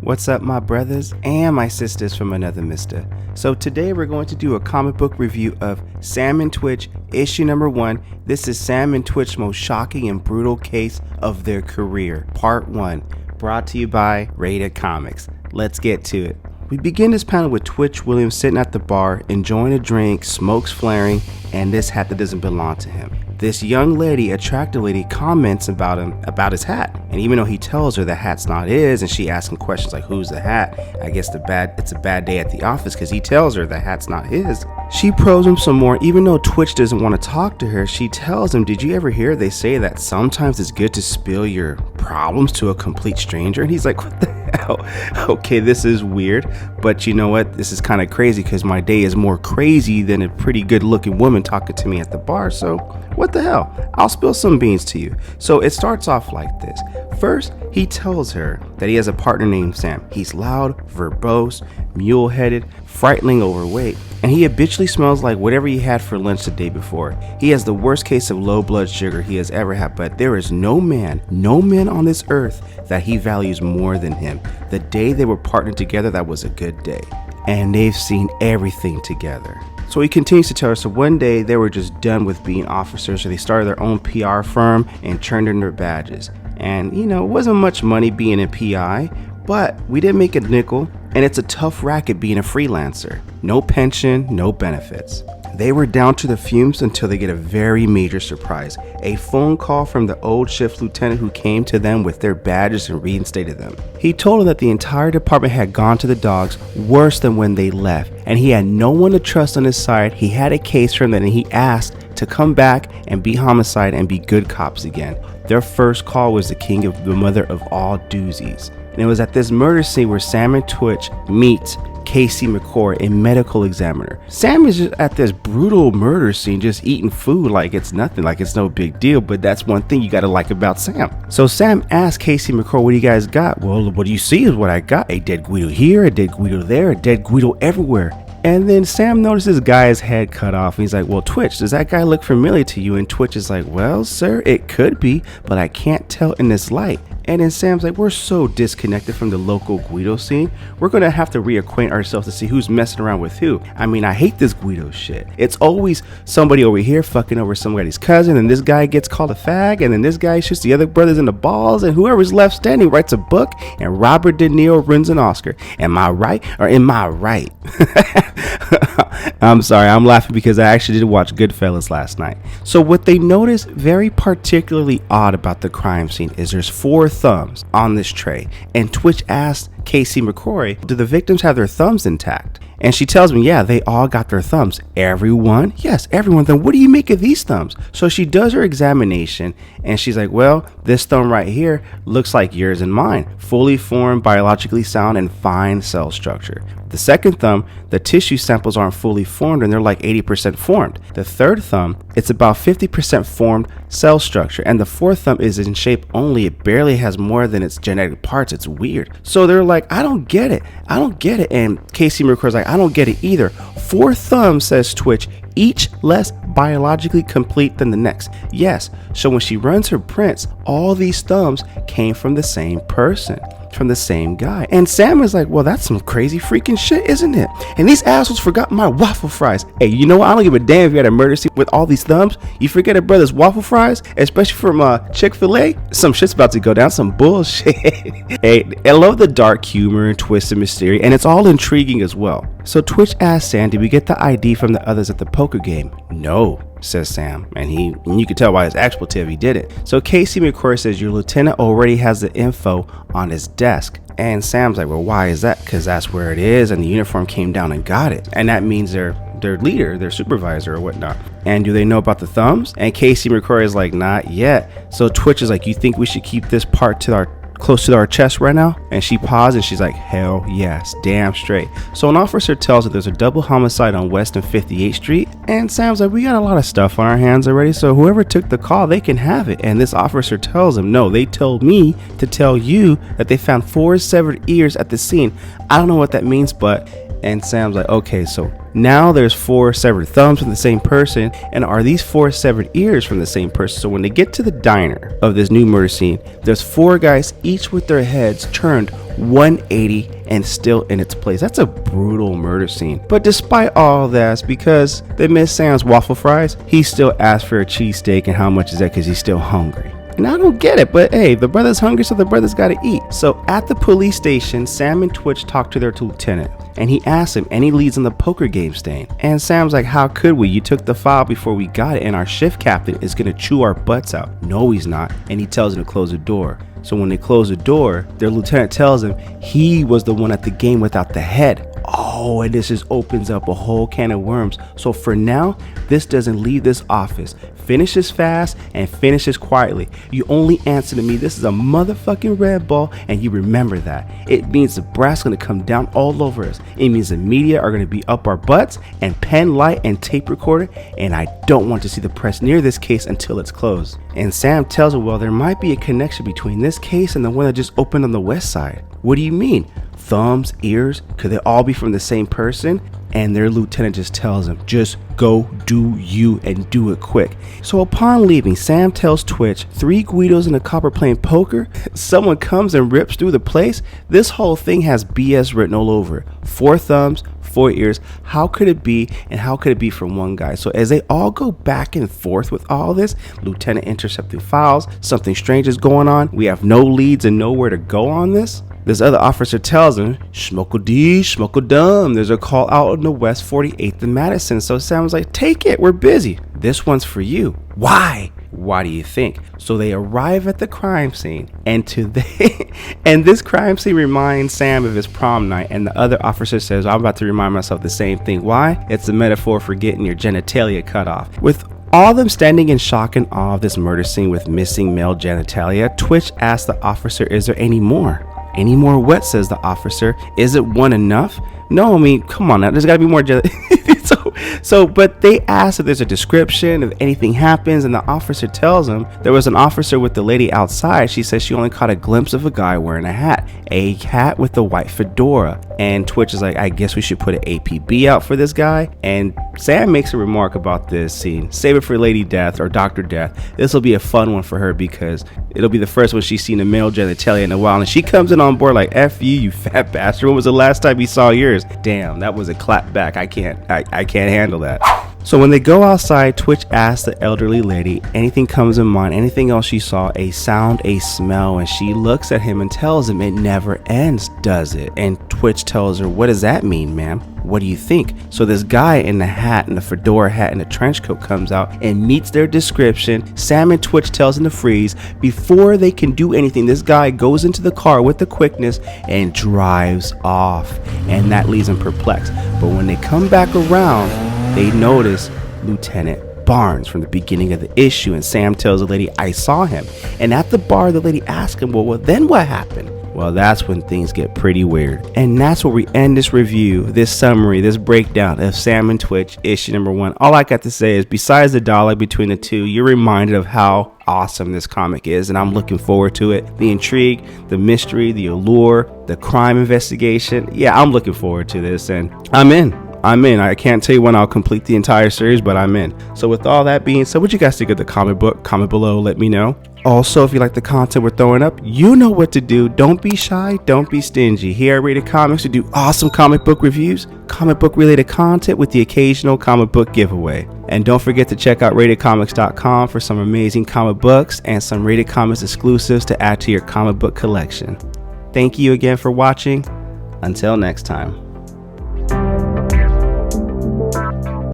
What's up, my brothers and my sisters from another mister? So today we're going to do a comic book review of Sam and Twitch issue number 1. This is Sam and Twitch's most shocking and brutal case of their career, part 1, brought to you by RatedComics. Let's get to it. We begin this panel with Twitch Williams sitting at the bar, enjoying a drink, smokes flaring, and this hat that doesn't belong to him. This young lady, attractive lady, comments about his hat, and even though he tells her the hat's not his, and she asks him questions like, who's the hat? I guess it's a bad day at the office because he tells her the hat's not his. She probes him some more. Even though Twitch doesn't want to talk to her, she tells him, did you ever hear they say that sometimes it's good to spill your problems to a complete stranger? And he's like, what the hell? Okay, this is weird, but you know what? This is kind of crazy because my day is more crazy than a pretty good looking woman talking to me at the bar, so what the hell? I'll spill some beans to you. So it starts off like this. First, he tells her that he has a partner named Sam. He's loud, verbose, mule-headed, frighteningly overweight, and he habitually smells like whatever he had for lunch the day before. He has the worst case of low blood sugar he has ever had, but there is no man on this earth that he values more than him. The day they were partnered together, that was a good day. And they've seen everything together. So he continues to tell her, so one day they were just done with being officers, so they started their own PR firm and turned in their badges. And you know, it wasn't much money being a PI, but we didn't make a nickel, and it's a tough racket being a freelancer. No pension, no benefits. They were down to the fumes until they get a very major surprise. A phone call from the old shift lieutenant who came to them with their badges and reinstated them. He told them that the entire department had gone to the dogs, worse than when they left, and he had no one to trust on his side. He had a case for them, and he asked to come back and be homicide and be good cops again. Their first call was the king of the mother of all doozies. And it was at this murder scene where Sam and Twitch meet Casey McCoy, a medical examiner. Sam is just at this brutal murder scene, just eating food like it's nothing, like it's no big deal, but that's one thing you gotta like about Sam. So Sam asks Casey McCoy, what do you guys got? Well, what do you see is what I got. A dead Guido here, a dead Guido there, a dead Guido everywhere. And then Sam notices this guy's head cut off, and he's like, well, Twitch, does that guy look familiar to you? And Twitch is like, well, sir, it could be, but I can't tell in this light. And then Sam's like, we're so disconnected from the local Guido scene. We're going to have to reacquaint ourselves to see who's messing around with who. I mean, I hate this Guido shit. It's always somebody over here fucking over somebody's cousin, and this guy gets called a fag, and then this guy shoots the other brothers in the balls, and whoever's left standing writes a book, and Robert De Niro wins an Oscar. Am I right or am I right? I'm sorry, I'm laughing because I actually did watch Goodfellas last night. So what they notice very particularly odd about the crime scene is there's 4 thumbs on this tray, and Twitch asked Casey McCoy, do the victims have their thumbs intact? And she tells me, yeah, they all got their thumbs. Everyone? Yes, everyone. Then what do you make of these thumbs? So she does her examination, and she's like, well, this thumb right here looks like yours and mine. Fully formed, biologically sound, and fine cell structure. The second thumb, the tissue samples aren't fully formed, and they're like 80% formed. The third thumb, it's about 50% formed cell structure. And the fourth thumb is in shape only. It barely has more than its genetic parts. It's weird. So they're like, I don't get it. I don't get it. And Casey McCoy's like, I don't get it either. 4 thumbs, says Twitch, each less biologically complete than the next. Yes, so when she runs her prints, all these thumbs came from the same person, from the same guy. And Sam is like, well, that's some crazy freaking shit, isn't it? And these assholes forgot my waffle fries. Hey, you know what? I don't give a damn if you had a murder scene with all these thumbs. You forget a brother's waffle fries, especially from Chick-fil-A. Some shit's about to go down, some bullshit. Hey, I love the dark humor and twist and mystery, and it's all intriguing as well. So Twitch asks Sam, did we get the ID from the others at the poker game? No, says Sam, and you can tell by his expletive he did it. So Casey McCoy says, your lieutenant already has the info on his desk. And Sam's like, well, why is that? Because that's where it is, and the uniform came down and got it. And that means their leader, their supervisor or whatnot. And do they know about the thumbs? And Casey McCoy is like, not yet. So Twitch is like, you think we should keep this part close to our chest right now? And she paused and she's like, hell yes, damn straight. So an officer tells her there's a double homicide on West and 58th Street, and Sam's like, we got a lot of stuff on our hands already, so whoever took the call, they can have it. And this officer tells him, no, they told me to tell you that they found 4 severed ears at the scene. I don't know what that means, but And Sam's like, okay, so now there's 4 severed thumbs from the same person, and are these 4 severed ears from the same person? So when they get to the diner of this new murder scene, there's 4 guys, each with their heads turned 180 and still in its place. That's a brutal murder scene. But despite all that, because they miss Sam's waffle fries, he still asks for a cheesesteak, and how much is that? Because he's still hungry. And I don't get it, but hey, the brother's hungry, so the brother's gotta eat. So at the police station, Sam and Twitch talk to their lieutenant, and he asks him any leads on the poker game stain. And Sam's like, how could we? You took the file before we got it, and our shift captain is gonna chew our butts out. No, he's not. And he tells him to close the door. So when they close the door, their lieutenant tells him he was the one at the game without the head. Oh, and this just opens up a whole can of worms. So for now, this doesn't leave this office. Finishes fast and finishes quietly. You only answer to me, this is a motherfucking red ball, and you remember that. It means the brass gonna come down all over us. It means the media are gonna be up our butts, and pen light and tape recorder, and I don't want to see the press near this case until it's closed. And Sam tells her, well, there might be a connection between this case and the one that just opened on the west side. What do you mean? Thumbs, ears, could they all be from the same person? And their lieutenant just tells him, just go do you and do it quick. So upon leaving, Sam tells Twitch 3 Guidos and a copper playing poker. Someone comes and rips through the place. This whole thing has BS written all over it. 4 thumbs, 4 ears. How could it be, and how could it be from one guy? So as they all go back and forth with all this, Lieutenant intercepting files, something strange is going on. We have no leads and nowhere to go on this. This other officer tells him, Schmockle D, Schmockle Dum, there's a call out on the West 48th and Madison. So Sam was like, take it, we're busy. This one's for you. Why? Why do you think? So they arrive at the crime scene, and and this crime scene reminds Sam of his prom night, and the other officer says, I'm about to remind myself the same thing. Why? It's a metaphor for getting your genitalia cut off. With all of them standing in shock and awe of this murder scene with missing male genitalia, Twitch asks the officer, is there any more? Any more what, says the officer. Is it one enough? No, I mean, come on now, there's gotta be more but they ask if there's a description, if anything happens, and the officer tells them there was an officer with the lady outside. She says she only caught a glimpse of a guy wearing a hat with a white fedora. And Twitch is like, I guess we should put an APB out for this guy. And Sam makes a remark about this scene. Save it for Lady Death or Dr. Death. This will be a fun one for her because it'll be the first one she's seen a male genitalia in a while. And she comes in on board like, F you, you fat bastard. When was the last time you saw yours? Damn, that was a clap back. I can't handle that. So when they go outside, Twitch asks the elderly lady anything comes in mind, anything else she saw, a sound, a smell, and she looks at him and tells him it never ends, does it? And Twitch tells her, what does that mean, ma'am? What do you think? So this guy in the hat and the fedora hat and the trench coat comes out and meets their description. Sam and Twitch tells him to freeze. Before they can do anything, this guy goes into the car with the quickness and drives off, and that leaves them perplexed. But when they come back around, they notice Lieutenant Barnes from the beginning of the issue, and Sam tells the lady, I saw him. And at the bar, the lady asks him, well, then what happened? Well, that's when things get pretty weird. And that's where we end this review, this summary, this breakdown of Sam and Twitch issue number 1. All I got to say is, besides the dialogue between the two, you're reminded of how awesome this comic is, and I'm looking forward to it. The intrigue, the mystery, the allure, the crime investigation. Yeah, I'm looking forward to this, and I'm in. I can't tell you when I'll complete the entire series, but I'm in. So with all that being said, what you guys think of the comic book? Comment below, let me know. Also, if you like the content we're throwing up, you know what to do. Don't be shy, don't be stingy. Here at Rated Comics, we do awesome comic book reviews, comic book related content with the occasional comic book giveaway. And don't forget to check out RatedComics.com for some amazing comic books and some Rated Comics exclusives to add to your comic book collection. Thank you again for watching. Until next time.